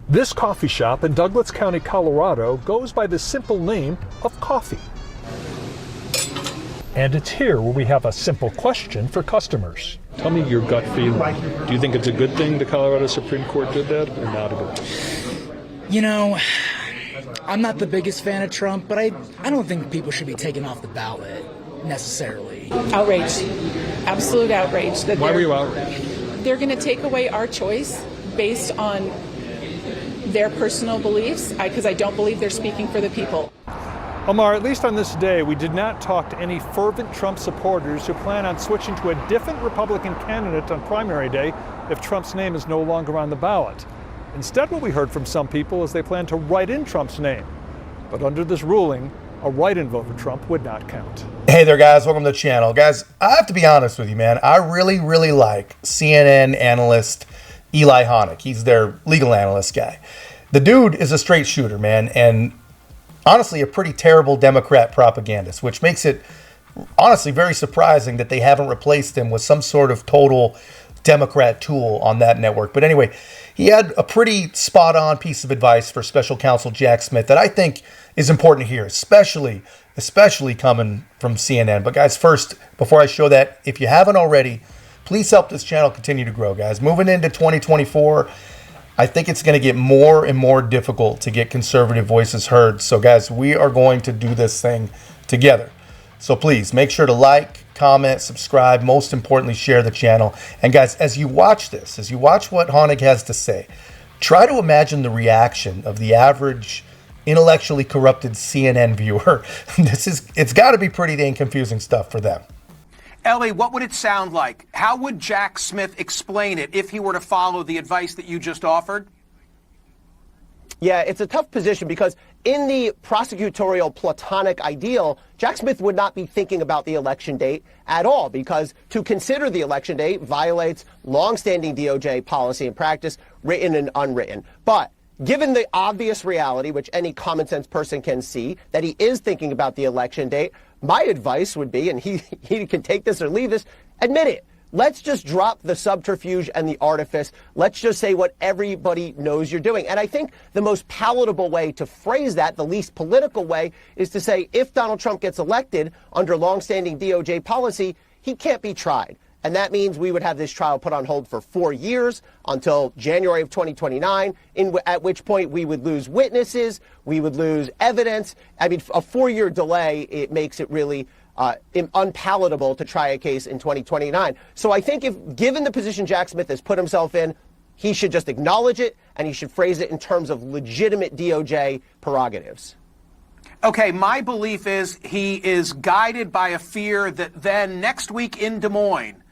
This coffee shop in Douglas County, Colorado goes by the simple name of coffee. And it's here where we have a simple question for customers. Tell me your gut feeling. Do you think it's a good thing the Colorado Supreme Court did that, or not a good thing? You know, I'm not the biggest fan of Trump, but I don't think people should be taken off the ballot necessarily. Outrage. Absolute outrage. Why were you outraged? They're going to take away our choice based on their personal beliefs, because I don't believe they're speaking for the people. Omar, at least on this day, we did not talk to any fervent Trump supporters who plan on switching to a different Republican candidate on primary day if Trump's name is no longer on the ballot. Instead, what we heard from some people is they plan to write in Trump's name. But under this ruling, a write-in vote for Trump would not count. Hey there, guys. Welcome to the channel. Guys, I have to be honest with you, man. I really like CNN analyst Ellie Honig. He's their legal analyst guy. The dude is a straight shooter, man, and honestly a pretty terrible Democrat propagandist, which makes it honestly very surprising that they haven't replaced him with some sort of total Democrat tool on that network. But anyway, he had a pretty spot-on piece of advice for special counsel Jack Smith that I think is important here, especially coming from CNN. But guys, first, before I show that, if you haven't already, please help this channel continue to grow, guys. Moving into 2024, I think it's going to get more and more difficult to get conservative voices heard. So guys, we are going to do this thing together. So please make sure to like, comment, subscribe, most importantly, share the channel. And guys, as you watch this, as you watch what Honig has to say, try to imagine the reaction of the average intellectually corrupted CNN viewer. It's got to be pretty dang confusing stuff for them. Ellie, what would it sound like? How would Jack Smith explain it if he were to follow the advice that you just offered? Yeah, it's a tough position because in the prosecutorial platonic ideal, Jack Smith would not be thinking about the election date at all, because to consider the election date violates longstanding DOJ policy and practice, written and unwritten. But given the obvious reality, which any common sense person can see, that he is thinking about the election date, my advice would be, and he can take this or leave this, admit it. Let's just drop the subterfuge and the artifice. Let's just say what everybody knows you're doing. And I think the most palatable way to phrase that, the least political way, is to say if Donald Trump gets elected under longstanding DOJ policy, he can't be tried. And that means we would have this trial put on hold for 4 years until January of 2029, at which point we would lose witnesses, we would lose evidence. I mean, a 4-year delay, it makes it really unpalatable to try a case in 2029. So I think given the position Jack Smith has put himself in, he should just acknowledge it, and he should phrase it in terms of legitimate DOJ prerogatives. Okay, my belief is he is guided by a fear that then next week in Des Moines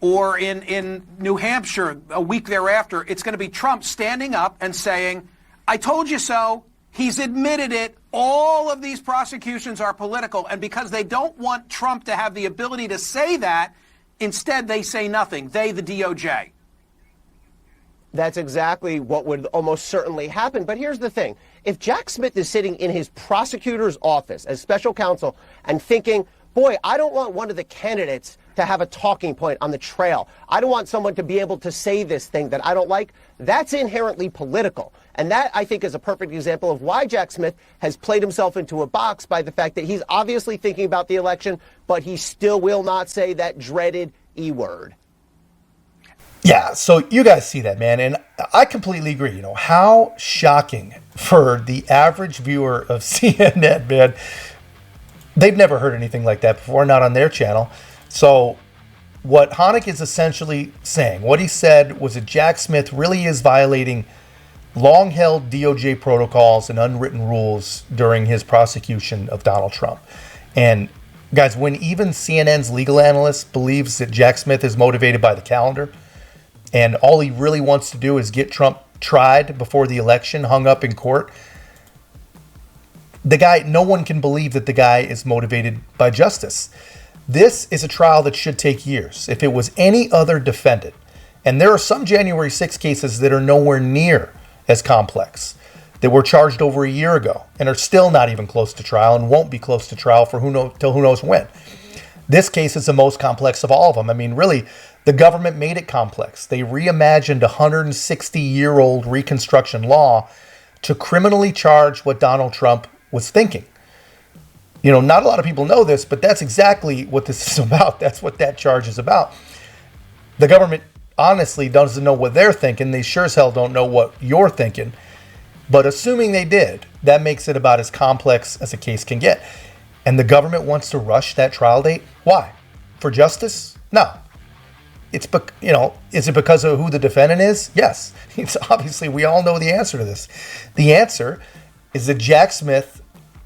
or in New Hampshire a week thereafter, it's going to be Trump standing up and saying, I told you so. He's admitted it. All of these prosecutions are political. And because they don't want Trump to have the ability to say that, instead they say nothing. They, the DOJ. That's exactly what would almost certainly happen. But here's the thing. If Jack Smith is sitting in his prosecutor's office as special counsel and thinking, boy, I don't want one of the candidates to have a talking point on the trail. I don't want someone to be able to say this thing that I don't like. That's inherently political. And that, I think, is a perfect example of why Jack Smith has played himself into a box by the fact that he's obviously thinking about the election, but he still will not say that dreaded E word. Yeah, so you guys see that, man, and I completely agree. You know, how shocking for the average viewer of CNN, man. They've never heard anything like that before, not on their channel. So what Honig is essentially saying, what he said was that Jack Smith really is violating long-held DOJ protocols and unwritten rules during his prosecution of Donald Trump. And guys, when even CNN's legal analyst believes that Jack Smith is motivated by the calendar, and all he really wants to do is get Trump tried before the election, hung up in court, the guy, no one can believe that the guy is motivated by justice. This is a trial that should take years. If it was any other defendant, and there are some January 6 cases that are nowhere near as complex, that were charged over a year ago and are still not even close to trial and won't be close to trial for till who knows when. This case is the most complex of all of them. I mean, really, The government made it complex. They reimagined a 160-year-old Reconstruction law to criminally charge what Donald Trump was thinking. You know, not a lot of people know this, but that's exactly what this is about. That's what that charge is about. The government honestly doesn't know what they're thinking. They sure as hell don't know what you're thinking. But assuming they did, that makes it about as complex as a case can get. And the government wants to rush that trial date. Why? For justice? No. It's, you know, is it because of who the defendant is? Yes. It's obviously, we all know the answer to this. The answer is that Jack Smith,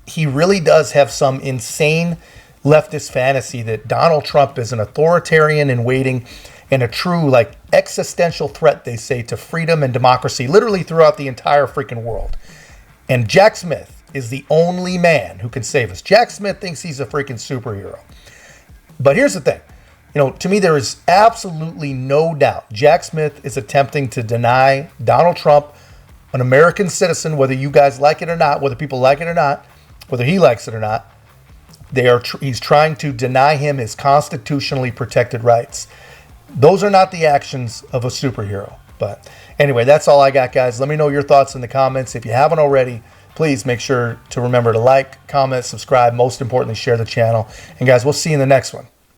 he really does have some insane leftist fantasy that Donald Trump is an authoritarian in waiting and a true, like, existential threat, they say, to freedom and democracy, literally throughout the entire freaking world. And Jack Smith is the only man who can save us. Jack Smith thinks he's a freaking superhero. But here's the thing. You know, to me, there is absolutely no doubt Jack Smith is attempting to deny Donald Trump, an American citizen, whether you guys like it or not, whether people like it or not, whether he likes it or not. He's trying to deny him his constitutionally protected rights. Those are not the actions of a superhero. But anyway, that's all I got, guys. Let me know your thoughts in the comments. If you haven't already, please make sure to remember to like, comment, subscribe. Most importantly, share the channel. And guys, we'll see you in the next one.